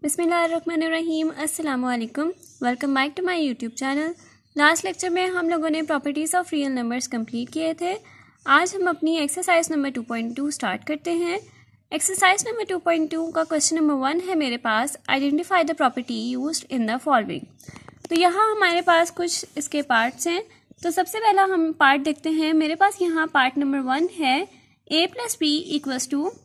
बिस्मिल्लाहिर्रहमानिर्रहीम। अस्सलाम वालेकुम। Welcome back to my YouTube channel. Last lecture में हम लोगों ने properties of real numbers complete किए थे। आज हम अपनी एक्सरसाइज नंबर 2.2 स्टार्ट करते हैं। एक्सरसाइज नंबर 2.2 का क्वेश्चन नंबर 1 है मेरे पास, identify the property used in the following. तो यहाँ हमारे पास कुछ इसके पार्ट्स हैं। तो सबसे पहला हम पार्ट देखते हैं। मेरे पास यहाँ पार्ट नंबर 1 है, a + b =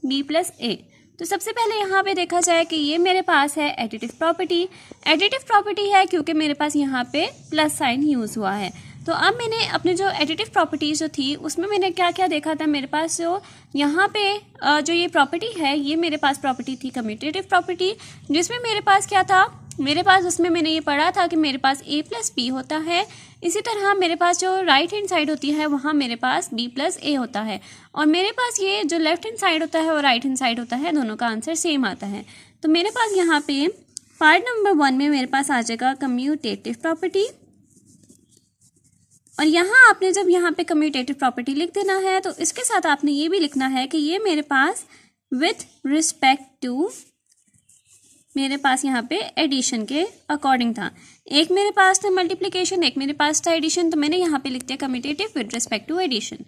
b + a। तो सबसे पहले यहाँ पे देखा जाए कि ये मेरे पास है एडिटिव प्रॉपर्टी। एडिटिव प्रॉपर्टी है क्योंकि मेरे पास यहाँ पे प्लस साइन यूज़ हुआ है। तो अब मैंने अपने जो एडिटिव प्रॉपर्टीज जो थी उसमें मैंने क्या क्या देखा था, मेरे पास जो यहाँ पे जो ये प्रॉपर्टी है, ये मेरे पास प्रॉपर्टी थी कम्यूटेटिव प्रॉपर्टी, जिसमें मेरे पास क्या था, मेरे पास उसमें मैंने ये पढ़ा था कि मेरे पास a + b होता है। इसी तरह मेरे पास जो राइट हैंड साइड होती है वहाँ मेरे पास b + a होता है, और मेरे पास ये जो लेफ्ट हैंड साइड होता है और राइट हैंड साइड होता है, दोनों का आंसर सेम आता है। तो मेरे पास यहाँ पे पार्ट नंबर 1 में मेरे पास आ जाएगा कम्यूटेटिव प्रॉपर्टी, और यहाँ आपने जब यहाँ पे कम्यूटेटिव प्रॉपर्टी लिख देना है तो इसके साथ आपने ये भी लिखना है कि ये मेरे पास विथ रिस्पेक्ट टू, मेरे पास यहाँ पे एडिशन के अकॉर्डिंग था। एक मेरे पास था मल्टीप्लिकेशन, एक मेरे पास था एडिशन, तो मैंने यहाँ पे लिख दिया commutative with respect to addition.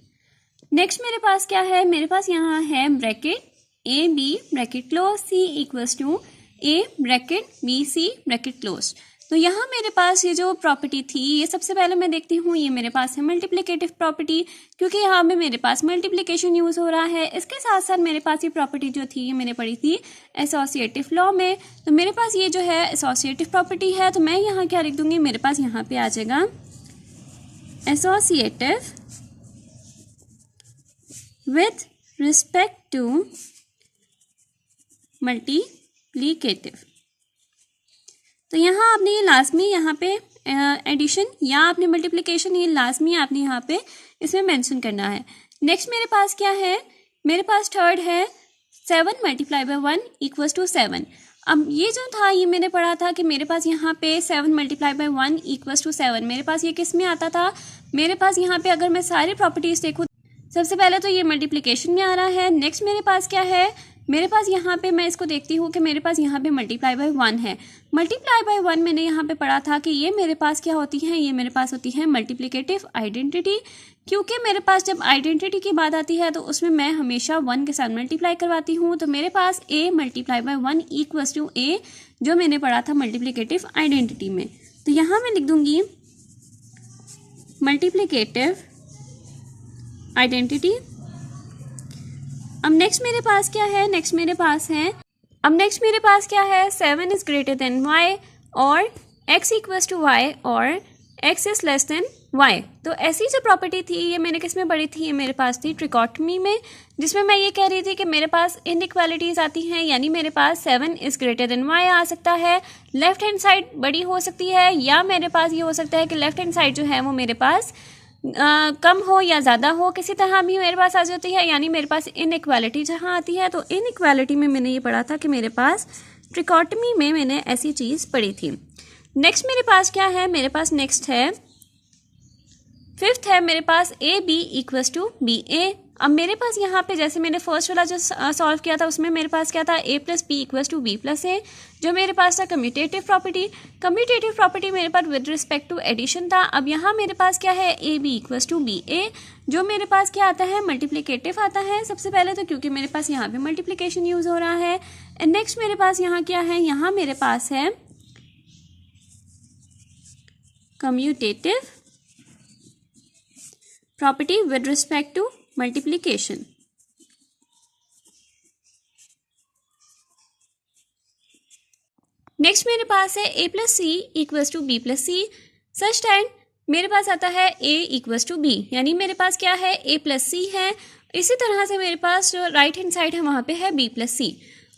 Next मेरे पास क्या है, मेरे पास यहाँ है bracket A B bracket close C = A bracket B C bracket close. तो यहाँ मेरे पास ये जो प्रॉपर्टी थी, ये सबसे पहले मैं देखती हूँ, ये मेरे पास है मल्टीप्लिकेटिव प्रॉपर्टी, क्योंकि यहाँ पे मेरे पास मल्टीप्लिकेशन यूज़ हो रहा है। इसके साथ साथ मेरे पास ये प्रॉपर्टी जो थी, ये मैंने पढ़ी थी एसोसिएटिव लॉ में। तो मेरे पास ये जो है एसोसिएटिव प्रॉपर्टी है, तो मैं यहाँ क्या लिख दूँगी, मेरे पास यहाँ पे आ जाएगा associative with respect to multiplicative. तो यहाँ आपने ये लाजमी यहाँ पे एडिशन या आपने मल्टीप्लिकेशन, ये लाजमी आपने यहाँ पे इसमें मेंशन करना है। नेक्स्ट मेरे पास क्या है, मेरे पास थर्ड है 7 × 1 = 7। अब ये जो था, ये मैंने पढ़ा था कि मेरे पास यहाँ पे 7 × 1 = 7, मेरे पास ये किस में आता था, मेरे पास यहाँ पे अगर मैं सारी प्रॉपर्टीज देखूँ, सबसे पहले तो ये मल्टीप्लिकेशन में आ रहा है। नेक्स्ट मेरे पास क्या है, मेरे पास यहाँ पे मैं इसको देखती हूँ कि मेरे पास यहाँ पे ×1 है। ×1 मैंने यहाँ पे पढ़ा था कि ये मेरे पास क्या होती है, ये मेरे पास होती है मल्टीप्लिकेटिव आइडेंटिटी, क्योंकि मेरे पास जब आइडेंटिटी की बात आती है तो उसमें मैं हमेशा 1 के साथ मल्टीप्लाई करवाती हूँ। तो मेरे पास a × 1 = a, जो मैंने पढ़ा था मल्टीप्लिकेटिव आइडेंटिटी में। तो यहाँ मैं लिख दूँगी मल्टीप्लिकेटिव आइडेंटिटी। अब नेक्स्ट मेरे पास क्या है, नेक्स्ट मेरे पास क्या है 7 is greater than y और x = y और x is less than y। तो ऐसी जो प्रॉपर्टी थी, ये मैंने किस में पढ़ी थी, ये मेरे पास थी ट्रिकोटमी में, जिसमें मैं ये कह रही थी कि मेरे पास इनइक्वालिटीज आती हैं, यानी मेरे पास 7 is greater than y आ सकता है, लेफ्ट हैंड साइड बड़ी हो सकती है, या मेरे पास ये हो सकता है कि लेफ्ट हैंड साइड जो है वो मेरे पास कम हो या ज़्यादा हो, किसी तरह भी मेरे पास आ जाती है, यानी मेरे पास इनइक्वालिटी जहाँ आती है। तो इनइक्वालिटी में मैंने ये पढ़ा था कि मेरे पास ट्रिकोटमी में मैंने ऐसी चीज़ पढ़ी थी। नेक्स्ट मेरे पास क्या है, मेरे पास नेक्स्ट है फिफ्थ है, मेरे पास a b = b a। अब मेरे पास यहाँ पे जैसे मैंने फर्स्ट वाला जो सॉल्व किया था उसमें मेरे पास क्या था, a + b = b + a, जो मेरे पास था कम्यूटेटिव प्रॉपर्टी। कम्यूटेटिव प्रॉपर्टी मेरे पास विद रिस्पेक्ट टू एडिशन था। अब यहाँ मेरे पास क्या है, a b = b a, जो मेरे पास क्या आता है, मल्टीप्लिकेटिव आता है सबसे पहले तो, क्योंकि मेरे पास यहाँ पे मल्टीप्लिकेशन यूज़ हो रहा है। एंड नेक्स्ट मेरे पास यहाँ क्या है, यहाँ मेरे पास है commutative property with respect to multiplication. Next मेरे पास है a + c = b + c। Such time मेरे पास आता है a = b, यानी मेरे पास क्या है, a + c है। इसी तरह से मेरे पास जो राइट हैंड साइड है वहाँ पे है b + c,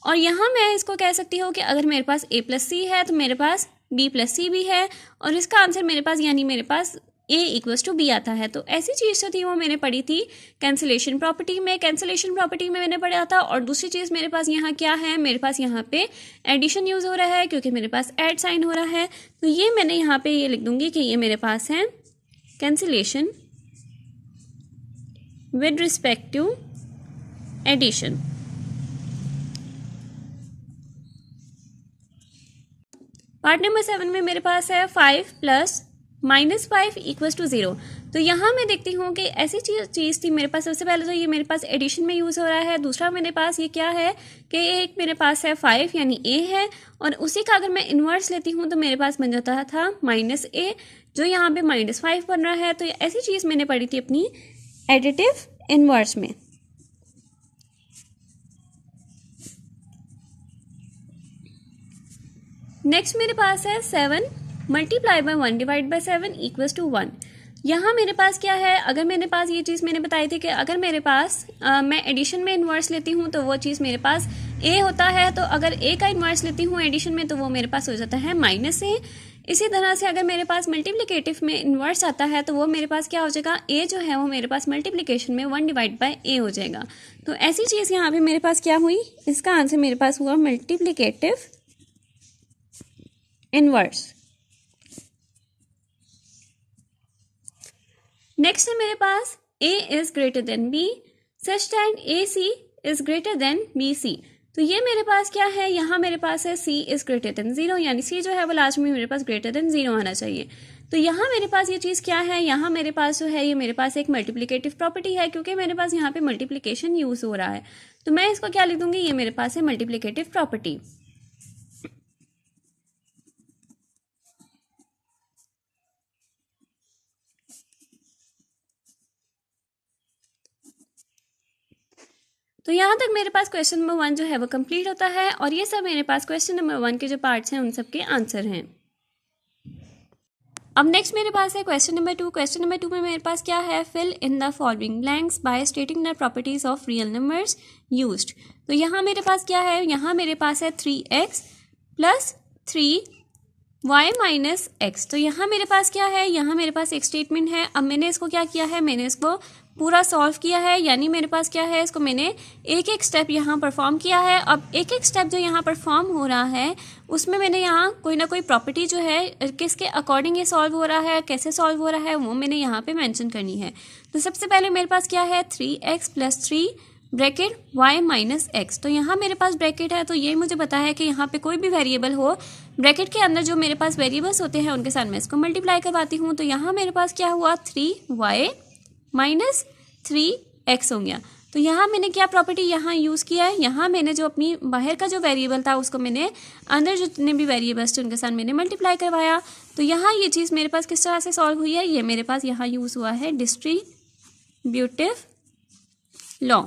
और यहाँ मैं इसको कह सकती हूँ कि अगर मेरे पास a + c है तो मेरे पास b + c भी है, और इसका आंसर मेरे पास, यानी मेरे पास a = b आता है। तो ऐसी चीज़ जो थी वो मैंने पढ़ी थी कैंसिलेशन प्रॉपर्टी में। कैंसिलेशन प्रॉपर्टी में मैंने पढ़ा था। और दूसरी चीज़ मेरे पास यहाँ क्या है, मेरे पास यहाँ पे एडिशन यूज़ हो रहा है, क्योंकि मेरे पास ऐड साइन हो रहा है। तो ये मैंने यहाँ पे ये लिख दूँगी कि ये मेरे पास है cancellation with respect to addition. Part number 7 में मेरे पास है 5 प्लस -5 इक्वल्स टू 0। तो यहाँ मैं देखती हूँ कि ऐसी चीज़ थी मेरे पास। सबसे पहले तो ये मेरे पास एडिशन में यूज़ हो रहा है। दूसरा मेरे पास ये क्या है कि एक मेरे पास है 5 यानी a है, और उसी का अगर मैं इन्वर्स लेती हूँ तो मेरे पास बन जाता था -a, जो यहाँ पे -5 बन रहा है। तो ऐसी चीज़ मैंने पढ़ी थी अपनी एडिटिव इन्वर्स में। नेक्स्ट मेरे पास है 7 multiply by 1 divide by 7 equals to 1। यहाँ मेरे पास क्या है, अगर मेरे पास ये चीज़ मैंने बताई थी कि अगर मेरे पास मैं एडिशन में इन्वर्स लेती हूँ तो वो चीज़ मेरे पास a होता है। तो अगर a का इन्वर्स लेती हूँ एडिशन में तो वो मेरे पास हो जाता है -a। इसी तरह से अगर मेरे पास मल्टीप्लिकेटिव में इन्वर्स आता है तो वो मेरे पास क्या हो जाएगा, a जो है वो मेरे पास मल्टीप्लिकेशन में 1 डिवाइड बाय a हो जाएगा। तो ऐसी चीज़ यहाँ पे मेरे पास क्या हुई, इसका आंसर मेरे पास हुआ मल्टीप्लिकेटिव इन्वर्स। नेक्स्ट है मेरे पास a is greater than b such that ac is greater than bc। तो ये मेरे पास क्या है, यहाँ मेरे पास है c इज ग्रेटर देन 0, यानी c जो है वो लास्ट में मेरे पास ग्रेटर देन 0 आना चाहिए। तो यहाँ मेरे पास ये चीज़ क्या है, यहाँ मेरे पास जो है ये मेरे पास एक मल्टीप्लिकेटिव प्रॉपर्टी है, क्योंकि मेरे पास यहाँ पे मल्टीप्लिकेशन यूज़ हो रहा है। तो मैं इसको क्या लिख दूँगी, ये मेरे पास है मल्टीप्लिकेटिव प्रॉपर्टी। तो यहाँ तक मेरे पास क्वेश्चन नंबर 1 जो है वो कंप्लीट होता है, और ये सब मेरे पास क्वेश्चन नंबर 1 के जो पार्ट्स हैं उन सब के आंसर हैं। अब नेक्स्ट मेरे पास है क्वेश्चन नंबर 2। क्वेश्चन नंबर 2 में मेरे पास क्या है, fill in the following blanks by stating the properties of real numbers used. तो यहाँ मेरे पास क्या है, यहाँ मेरे पास है 3x plus 3y minus x। तो यहाँ मेरे पास क्या है, यहाँ मेरे पास एक स्टेटमेंट है। अब मैंने इसको क्या किया है, मैंने इसको पूरा सॉल्व किया है, यानी मेरे पास क्या है, इसको मैंने एक एक स्टेप यहाँ परफॉर्म किया है। अब एक एक स्टेप जो यहाँ परफॉर्म हो रहा है उसमें मैंने यहाँ कोई ना कोई प्रॉपर्टी जो है किसके अकॉर्डिंग ये सॉल्व हो रहा है, कैसे सॉल्व हो रहा है, वो मैंने यहाँ पे मेंशन करनी है। तो सबसे पहले मेरे पास क्या है, 3x plus 3 bracket y minus x। तो यहाँ मेरे पास ब्रैकेट है, तो ये मुझे पता है कि यहाँ पे कोई भी वेरिएबल हो, ब्रैकेट के अंदर जो मेरे पास वेरिएबल्स होते हैं उनके साथ मैं इसको मल्टीप्लाई करवाती हूँ। तो यहाँ मेरे पास क्या हुआ, 3y माइनस 3x हो गया। तो यहाँ मैंने क्या प्रॉपर्टी यहाँ यूज़ किया है, यहाँ मैंने जो अपनी बाहर का जो वेरिएबल था उसको मैंने अंदर जितने भी वेरिएबल्स थे उनके साथ मैंने मल्टीप्लाई करवाया। तो यहाँ ये चीज़ मेरे पास किस तरह से सॉल्व हुई है, ये मेरे पास यहाँ यूज़ हुआ है डिस्ट्रीब्यूटिव लॉ,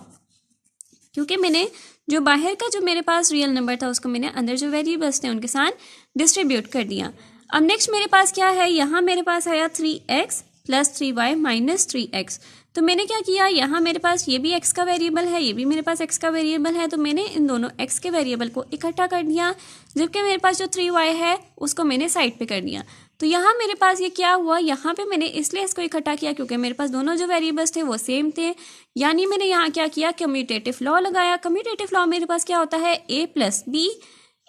क्योंकि मैंने जो बाहर का जो मेरे पास रियल नंबर था उसको मैंने अंदर जो वेरिएबल्स थे उनके साथ डिस्ट्रीब्यूट कर दिया। अब नेक्स्ट मेरे पास क्या है, यहाँ मेरे पास आया 3x plus 3y minus 3x। तो मैंने क्या किया, यहाँ मेरे पास ये भी x का वेरिएबल है, ये भी मेरे पास x का वेरिएबल है, तो मैंने इन दोनों x के वेरिएबल को इकट्ठा कर दिया, जबकि मेरे पास जो 3y है उसको मैंने साइड पे कर दिया। तो यहाँ मेरे पास ये क्या हुआ, यहाँ पे मैंने इसलिए इसको इकट्ठा किया क्योंकि मेरे पास दोनों जो वेरिएबल्स थे वो सेम थे, यानी मैंने यहाँ क्या किया, कम्यूटेटिव लॉ लगाया। कम्यूटेटिव लॉ मेरे पास क्या होता है, a plus B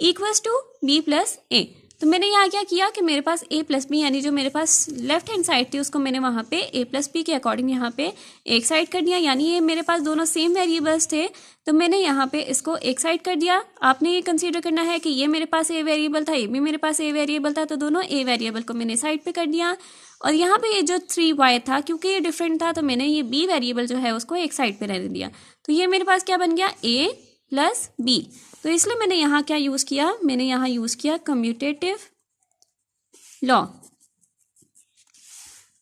equals to B plus A. तो मैंने यहाँ क्या किया कि मेरे पास a प्लस बी, यानी जो मेरे पास लेफ्ट हैंड साइड थी उसको मैंने वहाँ पे a प्लस बी के अकॉर्डिंग यहाँ पे एक साइड कर दिया, यानी ये मेरे पास दोनों सेम वेरिएबल्स थे, तो मैंने यहाँ पे इसको एक साइड कर दिया। आपने ये कंसीडर करना है कि ये मेरे पास a वेरिएबल था, ये भी मेरे पास a वेरिएबल था, तो दोनों a वेरिएबल को मैंने साइड पे कर दिया। और यहाँ पे ये जो 3y था, क्योंकि ये डिफरेंट था, तो मैंने ये b वेरिएबल जो है उसको एक साइड पे रहने दिया। तो ये मेरे पास क्या बन गया, a प्लस b। तो इसलिए मैंने यहाँ क्या यूज़ किया, मैंने यहाँ यूज़ किया कम्यूटेटिव लॉ।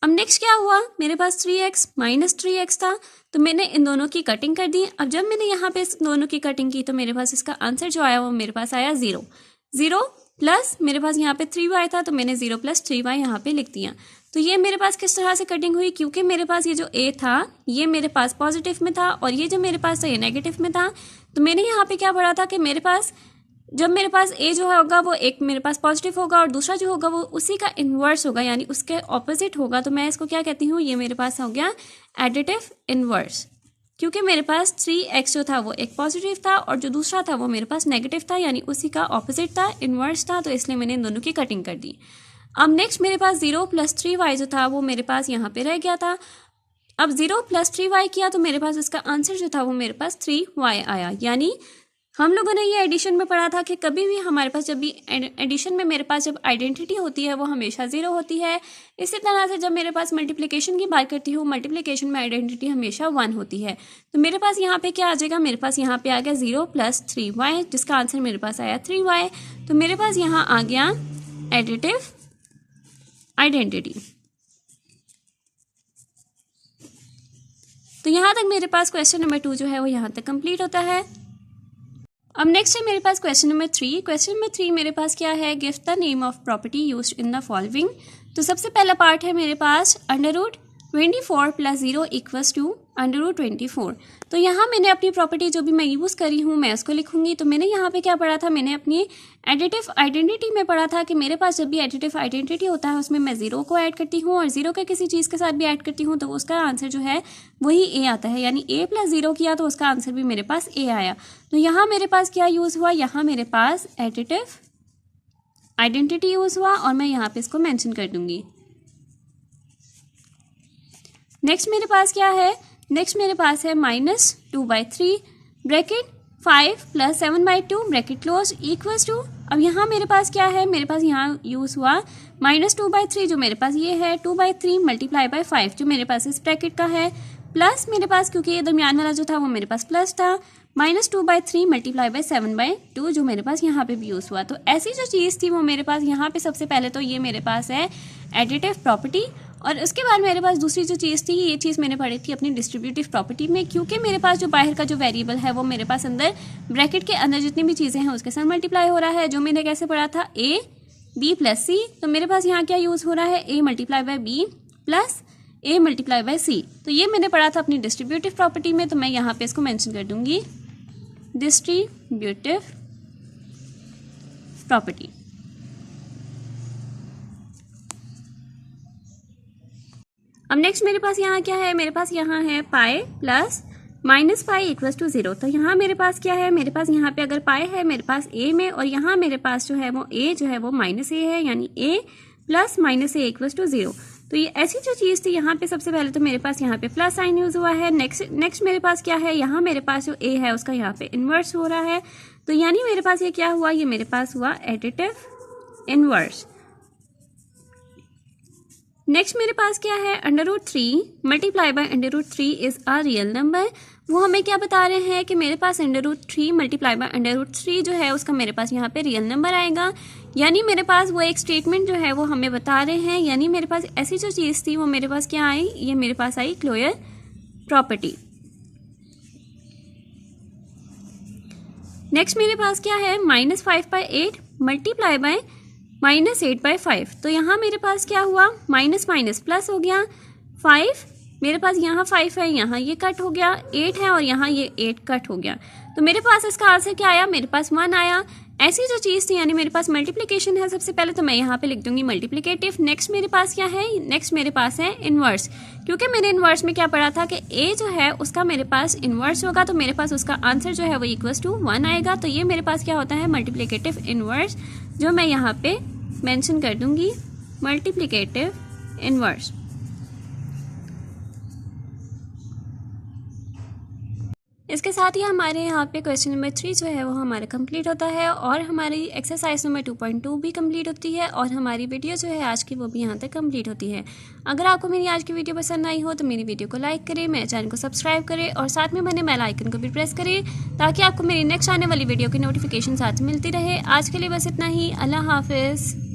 अब नेक्स्ट क्या हुआ, मेरे पास 3x माइनस 3x था, तो मैंने इन दोनों की कटिंग कर दी। अब जब मैंने यहाँ पे इस दोनों की कटिंग की तो मेरे पास इसका आंसर जो आया वो मेरे पास आया 0 प्लस मेरे पास यहाँ पे 3y था, तो मैंने 0 प्लस 3y यहाँ पे लिख दिया। तो ये मेरे पास किस तरह से कटिंग हुई, क्योंकि मेरे पास ये जो a था ये मेरे पास पॉजिटिव में था और ये जो मेरे पास था ये नेगेटिव में था। तो मैंने यहाँ पे क्या पढ़ा था कि मेरे पास जब मेरे पास a जो होगा वो एक मेरे पास पॉजिटिव होगा और दूसरा जो होगा वो उसी का इन्वर्स होगा, यानी उसके ऑपोजिट होगा। तो मैं इसको क्या कहती हूँ, ये मेरे पास हो गया एडिटिव इन्वर्स, क्योंकि मेरे पास 3x जो था वो एक पॉजिटिव था और जो दूसरा था वो मेरे पास नेगेटिव था, यानी उसी का ऑपोजिट था, इन्वर्स था, तो इसलिए मैंने इन दोनों की कटिंग कर दी। अब नेक्स्ट मेरे पास 0 प्लस 3y जो था वो मेरे पास यहाँ पे रह गया था। अब 0 प्लस 3y किया तो मेरे पास इसका आंसर जो था वो मेरे पास 3y आया, यानी हम लोगों ने ये एडिशन में पढ़ा था कि कभी भी हमारे पास जब भी एडिशन में मेरे पास जब आइडेंटिटी होती है वो हमेशा 0 होती है। इसी तरह से जब मेरे पास मल्टीप्लिकेशन की बात करती हूँ, मल्टीप्लिकेशन में आइडेंटिटी हमेशा 1 होती है। तो मेरे पास यहाँ पे क्या आ जाएगा, मेरे पास यहाँ पे आ गया 0 + 3y, जिसका आंसर मेरे पास आया 3y। तो मेरे पास यहाँ आ गया एडिटिव आइडेंटिटी। तो यहाँ तक मेरे पास क्वेश्चन नंबर 2 जो है वो यहाँ तक कंप्लीट होता है। अब नेक्स्ट है मेरे पास क्वेश्चन नंबर 3। क्वेश्चन नंबर 3 मेरे पास क्या है, give the name of property used in the following. तो सबसे पहला पार्ट है मेरे पास √24 + 0 = √24। तो यहाँ मैंने अपनी प्रॉपर्टी जो भी मैं यूज़ करी हूँ मैं उसको लिखूंगी। तो मैंने यहाँ पे क्या पढ़ा था, मैंने अपनी एडिटिव आइडेंटिटी में पढ़ा था कि मेरे पास जब भी एडिटिव आइडेंटिटी होता है उसमें मैं 0 को ऐड करती हूँ और 0 के किसी चीज़ के साथ भी ऐड करती हूँ तो उसका आंसर जो है वही a आता है। यानी a + 0 किया तो उसका आंसर भी मेरे पास a आया। तो यहाँ मेरे पास क्या यूज़ हुआ, यहाँ मेरे पास एडिटिव आइडेंटिटी यूज़ हुआ और मैं यहाँ पे इसको मेंशन कर दूंगी। नेक्स्ट मेरे पास क्या है, नेक्स्ट मेरे पास है -2/3 bracket 5 + 7/2 bracket close equals to. अब यहाँ मेरे पास क्या है, मेरे पास यहाँ यूज़ हुआ -2/3 जो मेरे पास ये है, 2/3 × 5 जो मेरे पास इस ब्रैकेट का है, प्लस मेरे पास क्योंकि ये दरमियान वाला जो था वो मेरे पास प्लस था, -2/3 × 7/2 जो मेरे पास यहाँ पे भी यूज़ हुआ। तो ऐसी जो चीज़ थी वो मेरे पास यहाँ पे सबसे पहले तो ये मेरे पास है एडिटिव प्रॉपर्टी, और उसके बाद मेरे पास दूसरी जो चीज़ थी ये चीज़ मैंने पढ़ी थी अपनी डिस्ट्रीब्यूटिव प्रॉपर्टी में, क्योंकि मेरे पास जो बाहर का जो वेरिएबल है वो मेरे पास अंदर ब्रैकेट के अंदर जितनी भी चीज़ें हैं उसके साथ मल्टीप्लाई हो रहा है, जो मैंने कैसे पढ़ा था a b + c। तो मेरे पास यहाँ क्या यूज़ हो रहा है, a × b + a × c। तो ये मैंने पढ़ा था अपनी डिस्ट्रीब्यूटिव प्रॉपर्टी में, तो मैं यहाँ पे इसको मेंशन कर दूंगी डिस्ट्रीब्यूटिव प्रॉपर्टी। अब नेक्स्ट मेरे पास यहाँ क्या है, मेरे पास यहाँ है पाई + -पाई = 0। तो यहाँ मेरे पास क्या है, मेरे पास यहाँ पे अगर पाई है मेरे पास a में, और यहाँ मेरे पास जो है वो a जो है वो -a है, यानी a + -a = 0। तो ये ऐसी जो चीज़ थी यहाँ पे सबसे पहले तो मेरे पास यहाँ पे प्लस साइन यूज़ हुआ है। नेक्स्ट मेरे पास क्या है, यहाँ मेरे पास जो a है उसका यहाँ पे इन्वर्स हो रहा है। तो यानी मेरे पास ये क्या हुआ, ये मेरे पास हुआ एडिटिव इन्वर्स। नेक्स्ट मेरे पास क्या है, √3 × √3 इज़ अ रियल नंबर। वो हमें क्या बता रहे हैं कि मेरे पास √3 × √3 जो है उसका मेरे पास यहाँ पे रियल नंबर आएगा। यानी मेरे पास वो एक स्टेटमेंट जो है वो हमें बता रहे हैं, यानी मेरे पास ऐसी जो चीज़ थी वो मेरे पास क्या आई, ये मेरे पास आई क्लोजर प्रॉपर्टी। नेक्स्ट मेरे पास क्या है, -5/8 × -8/5। तो यहाँ मेरे पास क्या हुआ, माइनस माइनस प्लस हो गया, 5 मेरे पास यहाँ 5 है, यहाँ ये कट हो गया, 8 है और यहाँ ये 8 कट हो गया। तो मेरे पास इसका आंसर क्या आया, मेरे पास 1 आया। ऐसी जो चीज़ थी यानी मेरे पास मल्टीप्लिकेशन है सबसे पहले, तो मैं यहाँ पे लिख दूंगी मल्टीप्लिकेटिव। नेक्स्ट मेरे पास क्या है, नेक्स्ट मेरे पास है इन्वर्स, क्योंकि मैंने इन्वर्स में क्या पढ़ा था कि a जो है उसका मेरे पास इन्वर्स होगा, तो मेरे पास उसका आंसर जो है वो =1 आएगा। तो ये मेरे पास क्या होता है, मल्टीप्लिकेटिव इन्वर्स, जो मैं यहाँ पे मेंशन कर दूंगी मल्टीप्लिकेटिव इन्वर्स। इसके साथ ही हमारे यहाँ पे क्वेश्चन नंबर 3 जो है वो हमारा कंप्लीट होता है, और हमारी एक्सरसाइज नंबर 2.2 भी कंप्लीट होती है, और हमारी वीडियो जो है आज की वो भी यहाँ तक कंप्लीट होती है। अगर आपको मेरी आज की वीडियो पसंद आई हो तो मेरी वीडियो को लाइक करें, मेरे चैनल को सब्सक्राइब करें और साथ में बने बेल आइकन को भी प्रेस करें, ताकि आपको मेरी नेक्स्ट आने वाली वीडियो की नोटिफिकेशन साथ मिलती रहे। आज के लिए बस इतना ही, अल्लाह हाफिज़।